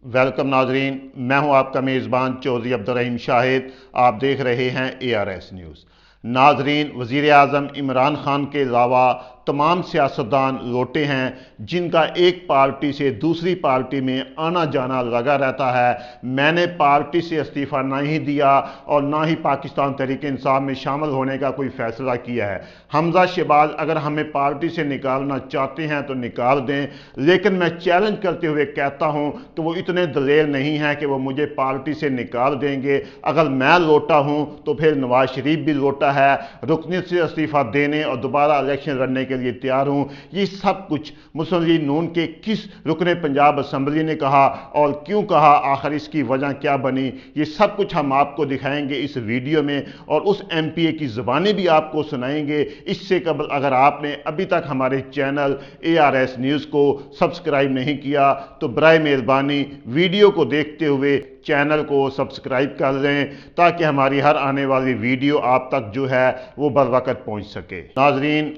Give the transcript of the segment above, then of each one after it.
Welcome नाजरीन, मैं हूं आपका मेज़बान चौधरी अब्दुर्रहीम शाहिद। आप देख रहे हैं ARS न्यूज़। नाजरीन, वज़ीर आज़म इमरान खान के अलावा तमाम सियासतदान लोटे हैं जिनका एक पार्टी से दूसरी पार्टी में आना जाना लगा रहता है। मैंने पार्टी से इस्तीफ़ा नहीं दिया और ना ही पाकिस्तान तहरीक इंसाफ में शामिल होने का कोई फ़ैसला किया है। हमजा शहबाज अगर हमें पार्टी से निकालना चाहते हैं तो निकाल दें, लेकिन मैं चैलेंज करते हुए कहता हूं कि वो इतने दलेल नहीं हैं कि वो मुझे पार्टी से निकाल देंगे। अगर मैं लोटा हूं तो फिर नवाज शरीफ भी लोटा है। रुकनीत से इस्तीफ़ा देने और दोबारा इलेक्शन लड़ने के लिए तैयार हूं। ये सब कुछ मुस्लिम लीग नून के किस रुकने पंजाब असम्बली ने कहा और क्यों कहा, आखिर इसकी वजह क्या बनी, ये सब कुछ हम आपको दिखाएंगे इस वीडियो में और उस MPA की ज़बानी भी आपको सुनाएंगे। इससे कबल अगर आपने अभी तक हमारे चैनल ARS न्यूज़ को सब्सक्राइब नहीं किया तो बराए मेहरबानी वीडियो को देखते हुए चैनल को सब्सक्राइब कर लें ताकि हमारी हर आने वाली वीडियो आप तक जो है वो बर वक़्त पहुँच सके। नाजरीन,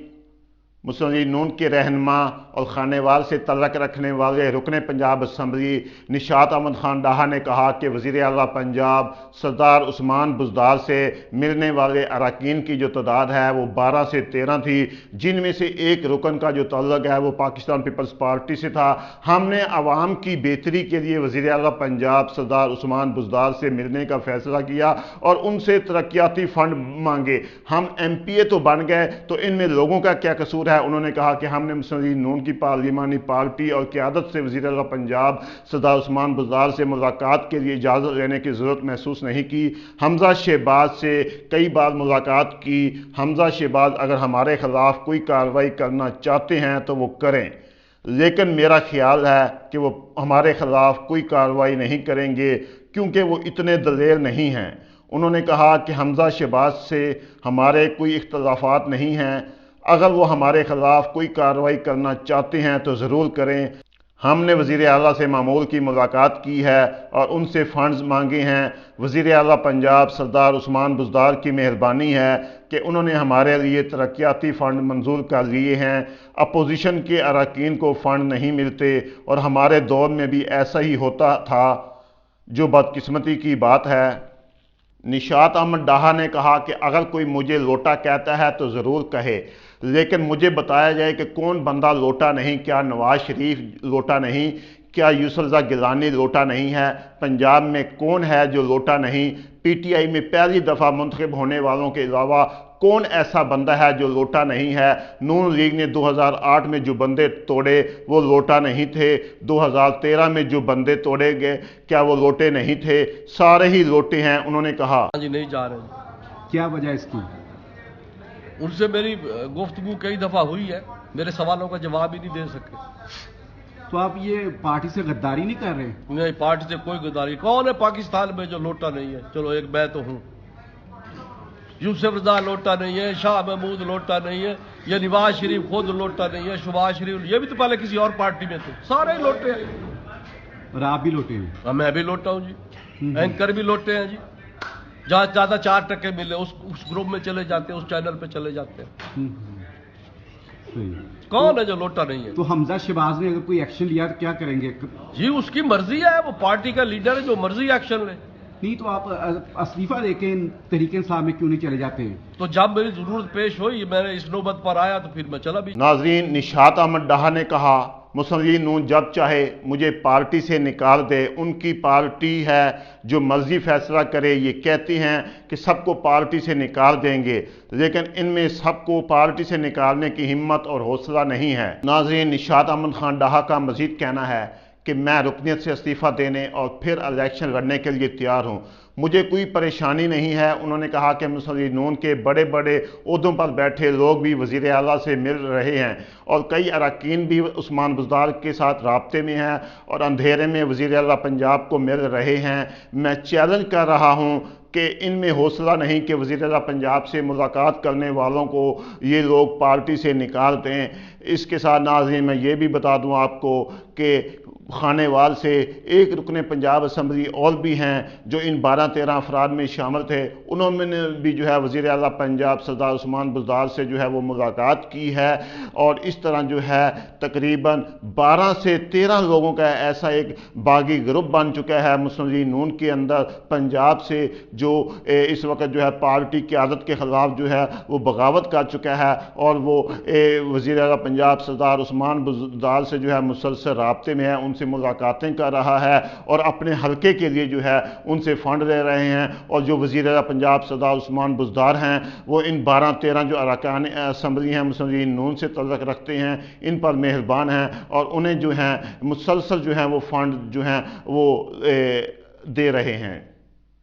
मुस्लिम लीग नून के रहनुमा और खानेवाल से तल्लक रखने वाले रुकने पंजाब असम्बली निशात अहमद खान डाहा ने कहा कि वज़ीर आला पंजाब सरदार उस्मान बुज़दार से मिलने वाले अरकान की जो तादाद है वो 12 से 13 थी, जिनमें से एक रुकन का जो तल्लक है वो पाकिस्तान पीपल्स पार्टी से था। हमने आवाम की बेहतरी के लिए वज़ीर आला पंजाब सरदार उस्मान बुज़दार से मिलने का फैसला किया और उनसे तरक्याती फ़ंड मांगे। हम MPA तो बन गए तो इनमें लोगों का क्या कसूर है। उन्होंने कहा कि हमने मुस्लिम लीग नून की पार्लिमानी पार्टी और क़यादत से वज़ीर आला पंजाब सरदार उस्मान बुज़दार से मुलाकात के लिए इजाज़त लेने की ज़रूरत महसूस नहीं की। हमजा शहबाज से कई बार मुलाकात की। हमजा शहबाज अगर हमारे ख़िलाफ़ कोई कार्रवाई करना चाहते हैं तो वो करें, लेकिन मेरा ख्याल है कि वो हमारे ख़िलाफ़ कोई कार्रवाई नहीं करेंगे क्योंकि वो इतने दलेल नहीं हैं। उन्होंने कहा कि हमजा शहबाज से हमारे कोई इख्तिलाफ़ात नहीं हैं। अगर वो हमारे ख़िलाफ़ कोई कार्रवाई करना चाहते हैं तो ज़रूर करें। हमने वज़ीर आला से मामूल की मुलाकात की है और उनसे फ़ंड्स मांगे हैं। वज़ीर आला पंजाब सरदार उस्मान बुज़दार की मेहरबानी है कि उन्होंने हमारे लिए तरक्याती फ़ंड मंजूर कर लिए हैं। अपोजिशन के अरकान को फ़ंड नहीं मिलते और हमारे दौर में भी ऐसा ही होता था, जो बदकिस्मती की बात है। निशात अहमद डाहा ने कहा कि अगर कोई मुझे लोटा कहता है तो ज़रूर कहे, लेकिन मुझे बताया जाए कि कौन बंदा लोटा नहीं। क्या नवाज शरीफ लोटा नहीं? क्या यूसुफ रज़ा गिलानी लोटा नहीं है? पंजाब में कौन है जो लोटा नहीं? PTI में पहली दफ़ा मुंतखब होने वालों के अलावा कौन ऐसा बंदा है जो लोटा नहीं है? नून लीग ने 2008 में जो बंदे तोड़े वो लोटा नहीं थे। 2013 में जो बंदे तोड़े गए क्या वो लोटे नहीं थे? सारे ही लोटे हैं। उन्होंने कहा जी नहीं जा रहे। क्या वजह इसकी? उनसे मेरी गुफ्तगू कई दफ़ा हुई है, मेरे सवालों का जवाब ही नहीं दे सके। तो आप ये पार्टी से गद्दारी नहीं कर रहे? नहीं, पार्टी से कोई गद्दारी। कौन है पाकिस्तान में जो लोटा नहीं है? चलो एक मैं तो हूँ। यूसुफ रज़ा लोटा नहीं है, शाह महमूद लोटा नहीं है, ये नवाज शरीफ खुद लोटा नहीं है, शहबाज शरीफ ये भी तो पहले किसी और पार्टी में थे। सारे लोटे हैं। और आप भी लोटे हैं? मैं भी लोटा हूँ जी। एंकर भी लोटे हैं जी। जहाँ ज़्यादा 4% मिले उस ग्रुप में चले जाते हैं, उस चैनल पे चले जाते हैं। सही। कौन है जो लोटा नहीं है? तो हमजा शहबाज ने अगर कोई एक्शन लिया तो क्या करेंगे? जी उसकी मर्जी है, वो पार्टी का लीडर है, जो मर्जी एक्शन ले। नहीं तो आप इस्तीफा देके तहरीक इंसाफ में क्यों नहीं चले जाते हैं? तो जब मेरी जरूरत पेश हुई, मैंने इस नौबत पर आया तो फिर मैं चला भी। नाजरीन, निशात अहमद डाहा ने कहा मुस्लिम लीग नून जब चाहे मुझे पार्टी से निकाल दे। उनकी पार्टी है, जो मर्जी फैसला करे। ये कहती हैं कि सबको पार्टी से निकाल देंगे, लेकिन इनमें सबको पार्टी से निकालने की हिम्मत और हौसला नहीं है। नाजरीन, निशात अहमद खान डाहा का मजीद कहना है कि मैं रुकनीत से इस्तीफ़ा देने और फिर इलेक्शन लड़ने के लिए तैयार हूँ। मुझे कोई परेशानी नहीं है। उन्होंने कहा कि मुस्लिम लीग नून के बड़े बड़े ओहदों पर बैठे लोग भी वज़ीर आला से मिल रहे हैं और कई अरकान भी उस्मान बुज़दार के साथ राब्ते में हैं और अंधेरे में वज़ीर आला पंजाब को मिल रहे हैं। मैं चैलेंज कर रहा हूँ कि इनमें हौसला नहीं कि वज़ीर आला पंजाब से मुलाकात करने वालों को ये लोग पार्टी से निकाल दें। इसके साथ नाज़रीन मैं ये भी बता दूँ आपको कि خانےوال سے ایک رکن پنجاب اسمبلی اور بھی ہیں جو ان 12-13 افراد میں شامل تھے، انہوں نے بھی جو ہے وزیر اعلیٰ پنجاب سردار عثمان بزدار سے جو ہے وہ ملاقات کی ہے، اور اس طرح جو ہے تقریباً 12 سے 13 لوگوں کا ایسا ایک باغی گروپ بن چکا ہے مسلم لیگ نون کے اندر پنجاب سے، جو اس وقت جو ہے پارٹی قیادت کے خلاف جو ہے وہ بغاوت کر چکا ہے، اور وہ وزیر اعلیٰ پنجاب سردار عثمان بزدار سے جو ہے مسلسل رابطے میں ہے، ان سے ملاقاتیں کر رہا ہے، اور اپنے حلقے کے لیے جو ہے ان سے فنڈ لے رہے ہیں، اور جو وزیر اعلیٰ پنجاب سردار عثمان بزدار ہیں وہ ان 12-13 جو ارکان اسمبلی ہیں مسلم لیگ نون سے تعلق رکھتے ہیں، ان پر مہربان ہیں، اور انہیں جو ہیں مسلسل جو ہیں وہ فنڈ جو ہیں وہ دے رہے ہیں۔